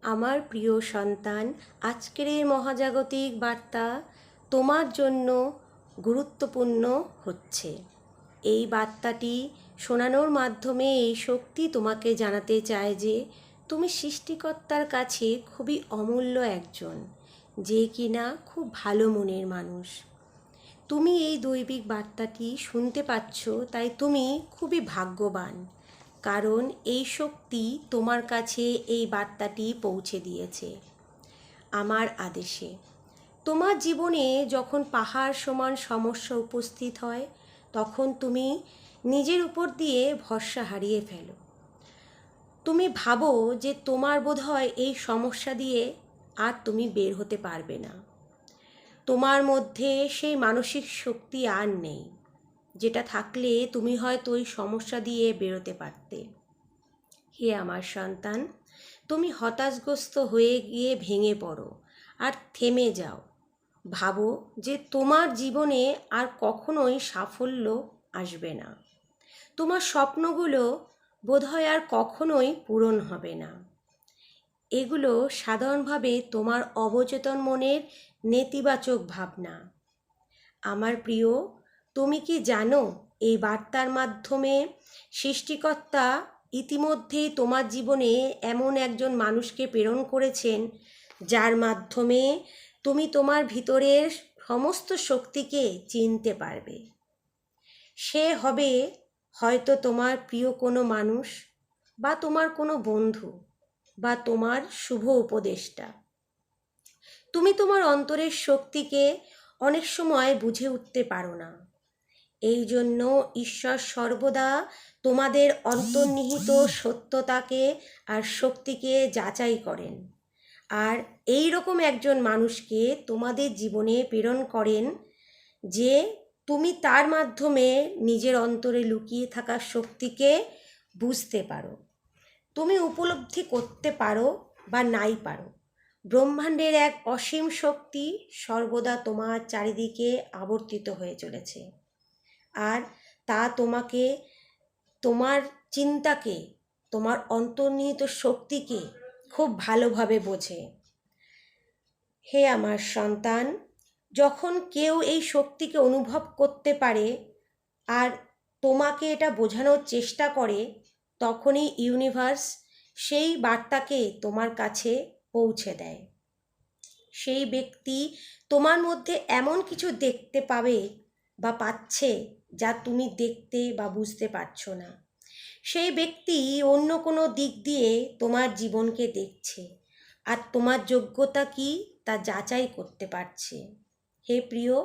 আমার প্রিয় সন্তান, আজকের এই মহাজাগতিক বার্তা তোমার জন্য গুরুত্বপূর্ণ হচ্ছে। এই বার্তাটি শোনানোর মাধ্যমে এই শক্তি তোমাকে জানাতে চায় যে তুমি সৃষ্টিকর্তার কাছে খুবই অমূল্য একজন, যে কিনা খুব ভালো মনের মানুষ। তুমি এই দৈবিক বার্তাটি শুনতে পাচ্ছ, তাই তুমি খুবই ভাগ্যবান, কারণ এই শক্তি তোমার কাছে এই বার্তাটি পৌঁছে দিয়েছে আমার আদেশে। তোমার জীবনে যখন পাহাড় সমান সমস্যা উপস্থিত হয়, তখন তুমি নিজের উপর দিয়ে ভরসা হারিয়ে ফেলো। তুমি ভাবো যে তোমার বোধহয় এই সমস্যা দিয়ে আর তুমি বের হতে পারবে না। তোমার মধ্যে সেই মানসিক শক্তি আর নেই, যেটা থাকলে তুমি হয়তো ওই সমস্যা দিয়ে বেরোতে পারতে। হে আমার সন্তান, তুমি হতাশগ্রস্ত হয়ে গিয়ে ভেঙে পড়ো আর থেমে যাও। ভাবো যে তোমার জীবনে আর কখনোই সাফল্য আসবে না। তোমার স্বপ্নগুলো বোধহয় আর কখনোই পূরণ হবে না। এগুলো সাধারণভাবে তোমার অবচেতন মনের নেতিবাচক ভাবনা। আমার প্রিয়, তুমি কি জানো এই বার্তার মাধ্যমে সৃষ্টিকর্তা ইতিমধ্যেই তোমার জীবনে এমন একজন মানুষকে প্রেরণ করেছেন, যার মাধ্যমে তুমি তোমার ভিতরের সমস্ত শক্তিকে চিনতে পারবে। সে হবে হয়তো তোমার প্রিয় কোনো মানুষ, বা তোমার কোনো বন্ধু, বা তোমার শুভ উপদেষ্টা। তুমি তোমার অন্তরের শক্তিকে অনেক সময় বুঝে উঠতে পারো না। এই জন্য ঈশ্বর সর্বদা তোমাদের অন্তর্নিহিত সত্যতাকে আর শক্তিকে যাচাই করেন, আর এই রকম একজন মানুষকে তোমাদের জীবনে প্রেরণ করেন যে তুমি তার মাধ্যমে নিজের অন্তরে লুকিয়ে থাকা শক্তিকে বুঝতে পারো। তুমি উপলব্ধি করতে পারো বা নাই পারো, ব্রহ্মাণ্ডের এক অসীম শক্তি সর্বদা তোমার চারিদিকে আবর্তিত হয়ে চলেছে, আর তা তোমাকে, তোমার চিন্তাকে, তোমার অন্তর্নিহিত শক্তিকে খুব ভালোভাবে বোঝে। হে আমার সন্তান, যখন কেউ এই শক্তিকে অনুভব করতে পারে আর তোমাকে এটা বোঝানোর চেষ্টা করে, তখনই ইউনিভার্স সেই বার্তাকে তোমার কাছে পৌঁছে দেয়। সেই ব্যক্তি তোমার মধ্যে এমন কিছু দেখতে পাবে বা পাচ্ছে যা তুমি দেখতে বা বুঝতে পারছো না। সেই ব্যক্তি অন্য কোনো দিক দিয়ে তোমার জীবনকে দেখছে আর তোমার যোগ্যতা কি তা যাচাই করতে পারছে। হে প্রিয়,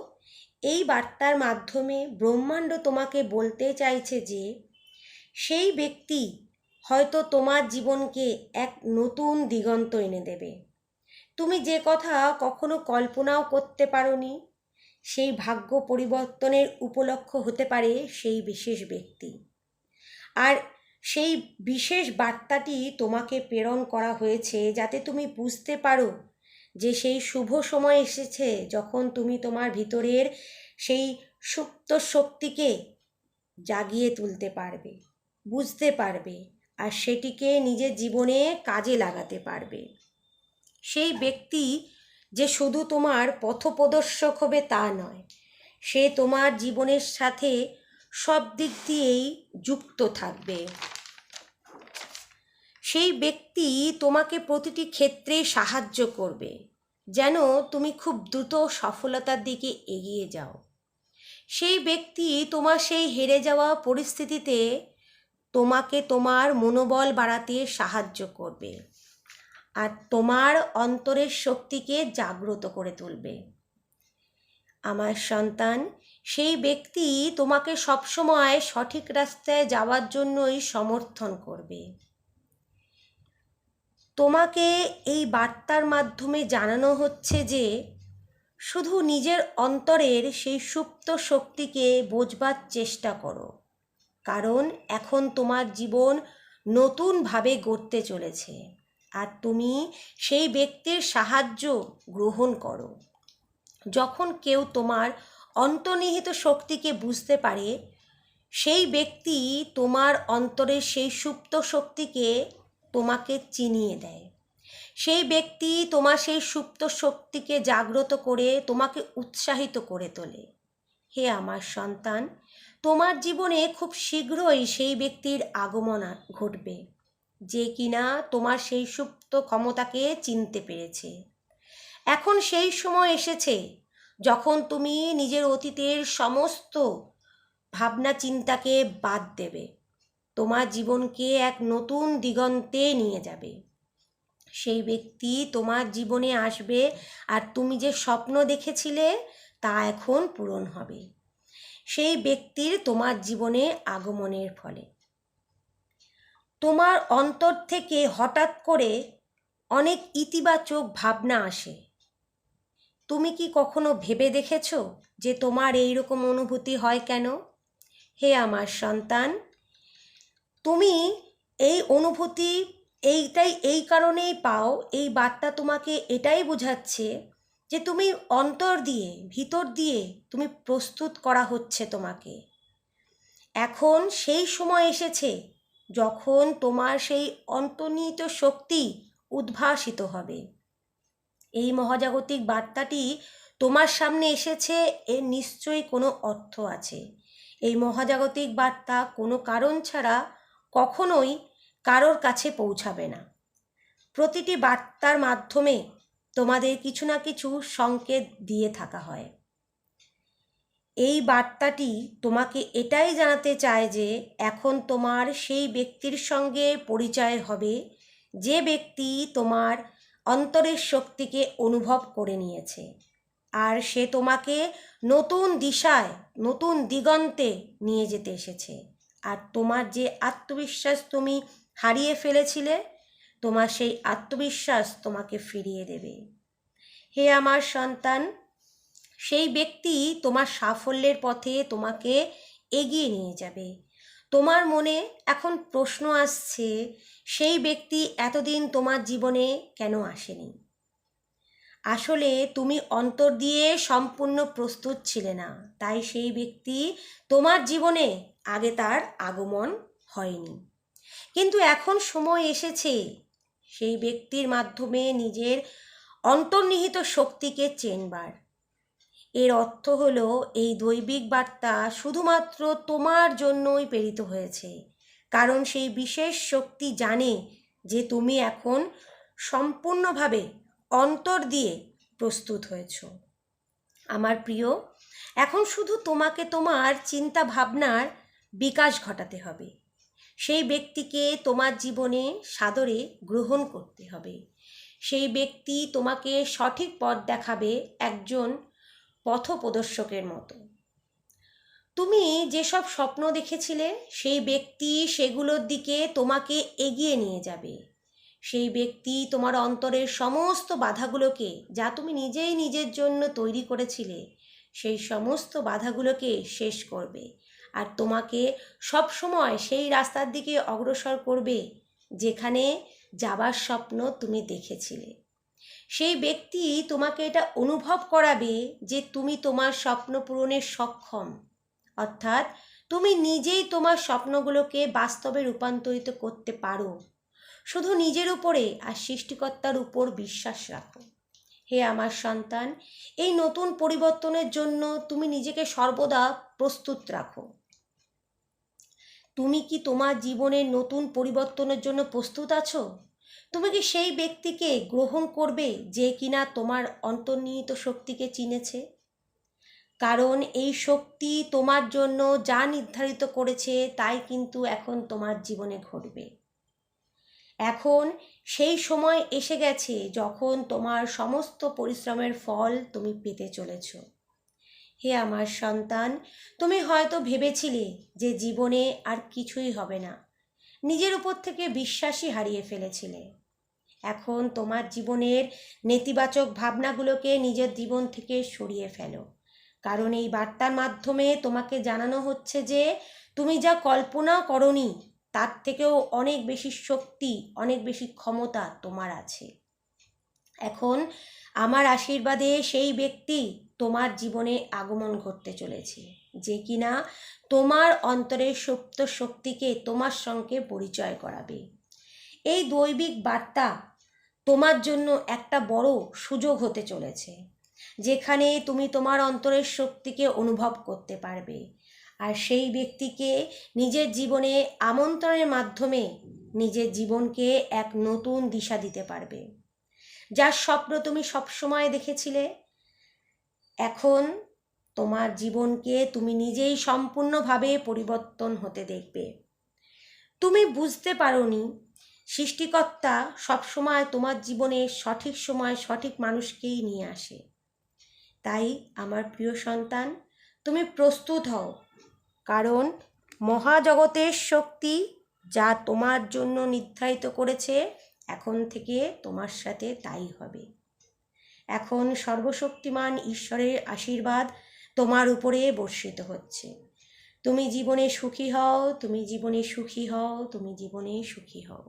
এই বার্তার মাধ্যমে ব্রহ্মাণ্ড তোমাকে বলতে চাইছে যে সেই ব্যক্তি হয়তো তোমার জীবনকে এক নতুন দিগন্ত এনে দেবে। তুমি যে কথা কখনো কল্পনাও করতে পারোনি, সেই ভাগ্য পরিবর্তনের উপলক্ষ হতে পারে সেই বিশেষ ব্যক্তি। আর সেই বিশেষ বার্তাটি তোমাকে প্রেরণ করা হয়েছে যাতে তুমি বুঝতে পারো যে সেই শুভ সময় এসেছে, যখন তুমি তোমার ভিতরের সেই সুপ্ত শক্তিকে জাগিয়ে তুলতে পারবে, বুঝতে পারবে, আর সেটিকে নিজের জীবনে কাজে লাগাতে পারবে। সেই ব্যক্তি যে শুধু তোমার পথপ্রদর্শক হবে তা নয়, সে তোমার জীবনের সাথে সব দিক দিয়েই যুক্ত থাকবে। সেই ব্যক্তি তোমাকে প্রতিটি ক্ষেত্রে সাহায্য করবে, যেন তুমি খুব দ্রুত সফলতার দিকে এগিয়ে যাও। সেই ব্যক্তি তোমার সেই হেরে যাওয়া পরিস্থিতিতে তোমাকে তোমার মনোবল বাড়াতে সাহায্য করবে আর তোমার অন্তরের শক্তিকে জাগ্রত করে তুলবে। আমার সন্তান, সেই ব্যক্তি তোমাকে সবসময় সঠিক রাস্তায় যাওয়ার জন্যই সমর্থন করবে। তোমাকে এই বার্তার মাধ্যমে জানানো হচ্ছে যে শুধু নিজের অন্তরের সেই সুপ্ত শক্তিকে বোঝবার চেষ্টা করো, কারণ এখন তোমার জীবন নতুনভাবে গড়তে চলেছে, আর তুমি সেই ব্যক্তির সাহায্য গ্রহণ করো। যখন কেউ তোমার অন্তর্নিহিত শক্তিকে বুঝতে পারে, সেই ব্যক্তি তোমার অন্তরের সেই সুপ্ত শক্তিকে তোমাকে চিনিয়ে দেয়। সেই ব্যক্তি তোমার সেই সুপ্ত শক্তিকে জাগ্রত করে তোমাকে উৎসাহিত করে তোলে। হে আমার সন্তান, তোমার জীবনে খুব শীঘ্রই সেই ব্যক্তির আগমন ঘটবে, যে কিনা তোমার সেই সুপ্ত ক্ষমতাকে চিনতে পেরেছে। এখন সেই সময় এসেছে যখন তুমি নিজের অতীতের সমস্ত ভাবনা চিন্তাকে বাদ দেবে, তোমার জীবনকে এক নতুন দিগন্তে নিয়ে যাবে। সেই ব্যক্তি তোমার জীবনে আসবে, আর তুমি যে স্বপ্ন দেখেছিলে তা এখন পূরণ হবে সেই ব্যক্তির তোমার জীবনে আগমনের ফলে। তোমার অন্তর থেকে হঠাৎ করে অনেক ইতিবাচক ভাবনা আসে। তুমি কি কখনো ভেবে দেখেছো যে তোমার এই রকম অনুভূতি হয় কেন? হে আমার সন্তান, তুমি এই অনুভূতি এই কারণেই পাও, এই বার্তা তোমাকে এটাই বোঝাচ্ছে যে তুমি অন্তর দিয়ে, ভিতর দিয়ে তুমি প্রস্তুত করা হচ্ছে তোমাকে। এখন সেই সময় এসেছে যখন তোমার সেই অন্তর্নিহিত শক্তি উদ্ভাসিত হবে। এই মহাজাগতিক বার্তাটি তোমার সামনে এসেছে, এর নিশ্চয়ই কোনো অর্থ আছে। এই মহাজাগতিক বার্তা কোনো কারণ ছাড়া কখনোই কারোর কাছে পৌঁছাবে না। প্রতিটি বার্তার মাধ্যমে তোমাদের কিছু না কিছু সংকেত দিয়ে থাকা হয়। এই বার্তাটি তোমাকে এটাই জানাতে চায় যে এখন তোমার সেই ব্যক্তির সঙ্গে পরিচয় হবে, যে ব্যক্তি তোমার অন্তরের শক্তিকে অনুভব করে নিয়েছে, আর সে তোমাকে নতুন দিশায়, নতুন দিগন্তে নিয়ে যেতে এসেছে। আর তোমার যে আত্মবিশ্বাস তুমি হারিয়ে ফেলেছিলে, তোমার সেই আত্মবিশ্বাস তোমাকে ফিরিয়ে দেবে। হে আমার সন্তান, সেই ব্যক্তি তোমার সাফল্যের পথে তোমাকে এগিয়ে নিয়ে যাবে। তোমার মনে এখন প্রশ্ন আসছে, সেই ব্যক্তি এতদিন তোমার জীবনে কেন আসেনি? আসলে তুমি অন্তর দিয়ে সম্পূর্ণ প্রস্তুত ছিলে না, তাই সেই ব্যক্তি তোমার জীবনে আগে তার আগমন হয়নি। কিন্তু এখন সময় এসেছে সেই ব্যক্তির মাধ্যমে নিজের অন্তর্নিহিত শক্তিকে চেনবার। এর অর্থ হলো, এই দৈবিক বার্তা শুধুমাত্র তোমার জন্যই প্রেরিত হয়েছে, কারণ সেই বিশেষ শক্তি জানে যে তুমি এখন সম্পূর্ণভাবে অন্তর দিয়ে প্রস্তুত হয়েছ। আমার প্রিয়, এখন শুধু তোমাকে তোমার চিন্তা ভাবনার বিকাশ ঘটাতে হবে। সেই ব্যক্তিকে তোমার জীবনে সাদরে গ্রহণ করতে হবে। সেই ব্যক্তি তোমাকে সঠিক পথ দেখাবে, একজন পথপ্রদর্শকের মতো। তুমি যেসব স্বপ্ন দেখেছিলে সেই ব্যক্তি সেগুলোর দিকে তোমাকে এগিয়ে নিয়ে যাবে। সেই ব্যক্তি তোমার অন্তরের সমস্ত বাধাগুলোকে, যা তুমি নিজেই নিজের জন্য তৈরি করেছিলে, সেই সমস্ত বাধাগুলোকে শেষ করবে, আর তোমাকে সব সময় সেই রাস্তার দিকে অগ্রসর করবে যেখানে যাবার স্বপ্ন তুমি দেখেছিলে। সেই ব্যক্তি তোমাকে এটা অনুভব করাবে যে তুমি তোমার স্বপ্ন পূরণে সক্ষম, অর্থাৎ তুমি নিজেই তোমার স্বপ্নগুলোকে বাস্তবে রূপান্তরিত করতে পারো। শুধু নিজের উপরে আর সৃষ্টিকর্তার উপর বিশ্বাস রাখো। হে আমার সন্তান, এই নতুন পরিবর্তনের জন্য তুমি নিজেকে সর্বদা প্রস্তুত রাখো। তুমি কি তোমার জীবনের নতুন পরিবর্তনের জন্য প্রস্তুত আছো? তুমি কি সেই ব্যক্তিকে গ্রহণ করবে যে কিনা তোমার অন্তর্নিহিত শক্তিকে চিনেছে? কারণ এই শক্তি তোমার জন্য যা নির্ধারিত করেছে তাই কিন্তু এখন তোমার জীবনে ঘটবে। এখন সেই সময় এসে গেছে যখন তোমার সমস্ত পরিশ্রমের ফল তুমি পেতে চলেছ। হে আমার সন্তান, তুমি হয়তো ভেবেছিলে যে জীবনে আর কিছুই হবে না, নিজের উপর থেকে বিশ্বাসই হারিয়ে ফেলেছিলে। এখন তোমার জীবনের নেতিবাচক ভাবনাগুলোকে নিজের জীবন থেকে সরিয়ে ফেলো, কারণ এই বার্তার মাধ্যমে তোমাকে জানানো হচ্ছে যে তুমি যা কল্পনা করনি তার থেকেও অনেক বেশি শক্তি, অনেক বেশি ক্ষমতা তোমার আছে। এখন আমার আশীর্বাদে সেই ব্যক্তি তোমার জীবনে আগমন ঘটতে চলেছে, যে কিনা তোমার অন্তরের সুপ্ত শক্তিকে তোমার সঙ্গে পরিচয় করাবে। এই দৈবিক বার্তা তোমার জন্য একটা বড় সুযোগ হতে চলেছে, যেখানে তুমি তোমার অন্তরের শক্তিকে অনুভব করতে পারবে, আর সেই ব্যক্তিকে নিজের জীবনে আমন্ত্রণের মাধ্যমে নিজের জীবনকে এক নতুন দিশা দিতে পারবে। যার স্বপ্ন তুমি সবসময় দেখেছিলে, এখন তোমার জীবনকে তুমি নিজেই সম্পূর্ণভাবে পরিবর্তন হতে দেখবে। তুমি বুঝতে পারোনি সৃষ্টিকর্তা সবসময় তোমার জীবনে সঠিক সময় সঠিক মানুষকেই নিয়ে আসে। তাই আমার প্রিয় সন্তান, তুমি প্রস্তুত হও, কারণ মহাজগতের শক্তি যা তোমার জন্য নির্ধারিত করেছে এখন থেকে তোমার সাথে তাই হবে। এখন সর্বশক্তিমান ঈশ্বরের আশীর্বাদ তোমার উপরে বর্ষিত হচ্ছে। তুমি জীবনে সুখী হও, তুমি জীবনে সুখী হও, তুমি জীবনে সুখী হও।